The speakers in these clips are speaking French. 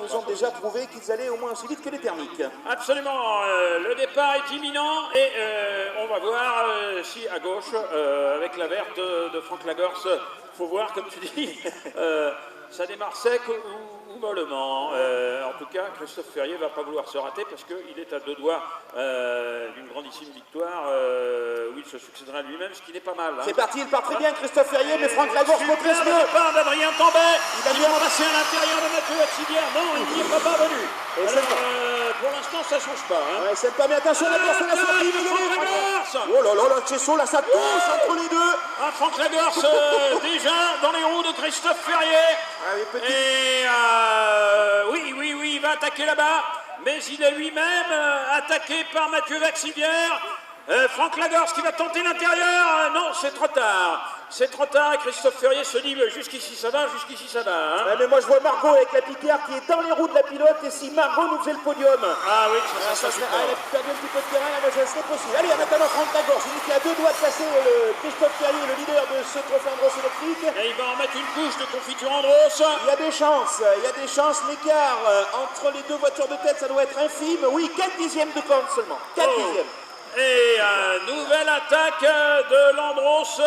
nous ont déjà prouvé qu'ils allaient au moins aussi vite que les thermiques. Absolument, le départ est imminent et on va voir si à gauche, avec la verte de Franck Lagorce, faut voir comme tu dis, ça démarre sec ou mollement. En tout cas, Christophe Ferrier va pas vouloir se rater parce qu'il est à 2 doigts d'une grandissime victoire où il se succédera à lui-même, ce qui n'est pas mal. Hein. C'est parti, il part très bien Christophe Ferrier, mais Franck Lagorce montre ce départ d'Adrien Tambay, il va passer à l'intérieur de Mathieu Laxivière. Non, il n'y est pas parvenu. Pour l'instant, ça ne change pas. Hein. Ouais, c'est pas, mais attention, Lagorce, la sortie, oh là là, Chesso, là, ça touche entre les deux. Ah, Franck Lagorce, déjà dans les roues de Christophe Ferrier. Ah, oui, petit. Et oui, il va attaquer là-bas, mais il est lui-même attaqué par Mathieu Laxivière. Franck Lagorce qui va tenter l'intérieur. Non, c'est trop tard. C'est trop tard. Christophe Ferrier se dit jusqu'ici ça va, jusqu'ici ça va. Hein. Ouais, mais moi je vois Margot avec la Picard qui est dans les roues de la pilote, et si Margot nous faisait le podium. Ah oui, ça serait, elle a perdu un petit peu de terrain, là, mais ça serait possible. Allez, maintenant Franck Lagorce, il est à 2 doigts de passer Christophe Ferrier, le leader de ce trophée Andros électrique. Et il va en mettre une couche de confiture Andros. Il y a des chances, l'écart entre les deux voitures de tête, ça doit être infime. Oui, 4 dixièmes de corne seulement, 4 dixièmes. Et nouvelle attaque de Landros,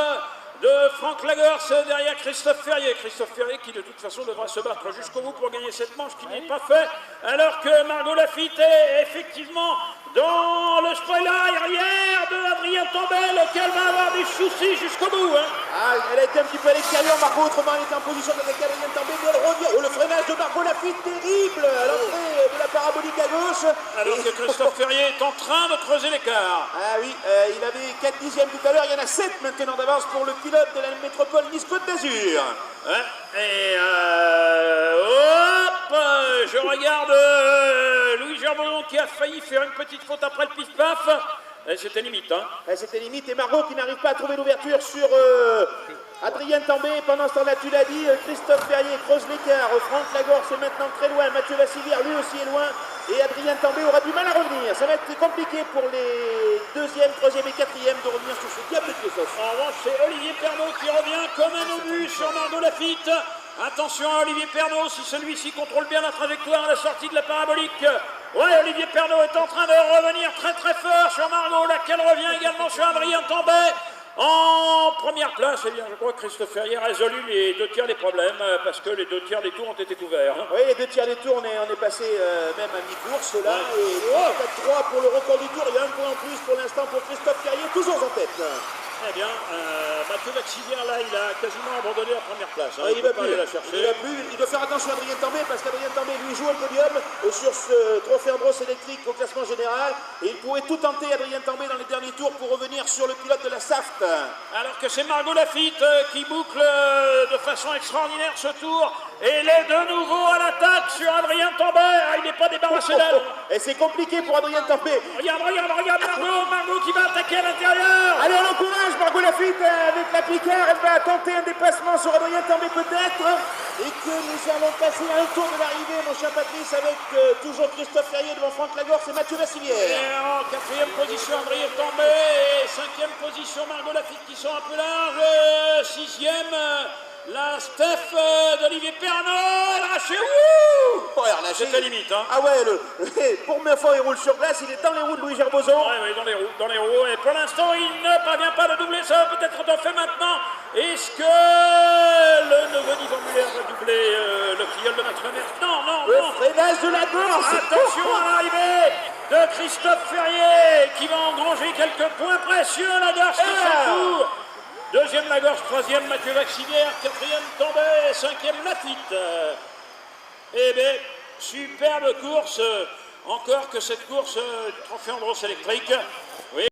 de Franck Lagorce derrière Christophe Ferrier. Christophe Ferrier qui de toute façon devra se battre jusqu'au bout pour gagner cette manche qui n'est pas fait, alors que Margot Lafitte est effectivement dans le spoiler arrière de Adrien Tambay, lequel va avoir des soucis jusqu'au bout. Hein. Ah, elle a été un petit peu à l'extérieur, Margot, autrement elle était en position d'attaquer Adrien Tambay, mais elle revient. Oh, le freinage de Margot Lafitte, terrible à l'entrée de la parabolique à gauche. Alors que Christophe Ferrier est en train de creuser l'écart. Ah oui, il avait 4 dixièmes tout à l'heure, il y en a 7 maintenant d'avance pour le pilote de la métropole Nice-Côte d'Azur. Ouais, et hop, je regarde Louis Gerbonneau qui a failli faire une petite faute après le pif-paf. C'était limite, hein. C'était limite, et Margot qui n'arrive pas à trouver l'ouverture sur Adrien Tambay. Pendant ce temps-là, tu l'as dit, Christophe Ferrier creuse l'écart. Franck Lagorce est maintenant très loin. Mathieu Lassivière, lui aussi est loin. Et Adrien Tambay aura du mal à revenir. Ça va être compliqué pour les 2e, 3e et 4e de revenir sur ce diable de Christophe. En revanche, c'est Olivier Pernaut qui revient comme un obus sur Margot Lafitte. Attention à Olivier Pernaut, si celui-ci contrôle bien la trajectoire à la sortie de la parabolique. Ouais, Olivier Pernaut est en train de revenir très fort sur Margot, laquelle revient également sur Adrien Tambay. En première place, eh bien, je crois que Christophe Ferrier a résolu les 2 tiers des problèmes parce que les 2 tiers des tours ont été couverts. Hein. Oui, les 2 tiers des tours, on est passé même à mi-course là. Ouais. Et 4-3 pour le record du tour. Il y a un point en plus pour l'instant pour Christophe Ferrier, toujours en tête. Très bien. Mathieu Laxivière, là, il a quasiment abandonné la première place. Hein. Il ne va plus aller la chercher. Il doit faire attention à Adrien Tambay parce qu'Adrien Tambay lui joue le podium sur ce trophée Andros électrique au classement général. Et il pourrait tout tenter, Adrien Tambay, dans les derniers tours pour revenir sur le pilote de la Saft. Alors que c'est Margot Lafitte qui boucle de façon extraordinaire ce tour. Et elle est de nouveau à l'attaque sur Adrien Tambay. Ah, il n'est pas débarrassé d'elle. Et c'est compliqué pour Adrien Tambay. Regarde Margot qui va attaquer à l'intérieur. Allez, on l'encourage, Margot Lafitte avec la Picard. Elle va tenter un dépassement sur Adrien Tambay peut-être. Et que nous allons passer à un tour de l'arrivée, mon cher Patrice, avec toujours Christophe Ferrier devant Franck Lagorce et Mathieu Lassivière. Et en 4e position, Adrien Tambay. Et 5e position, Margot Lafitte qui sont un peu larges. 6e. La Steph d'Olivier Pernaut, elle a lâché, c'est la limite. Hein. Ah ouais, pour première fois il roule sur glace, il est dans les roues de Louis Gerbozon. Oui, dans les roues, et pour l'instant il ne parvient pas à doubler, ça va peut-être être fait maintenant. Est-ce que le neveu d'Yvan Muller va doubler le filleul de Max Verstappen? Non. Le freinage de la Gorse. Attention à l'arrivée de Christophe Ferrier qui va engranger quelques points précieux, la Gorse qui s'entoure. 2e Lagorce, 3e Mathieu Laxivière, 4e Tambay, 5e Lafitte. Eh bien, superbe course, encore que cette course du trophée Andros électrique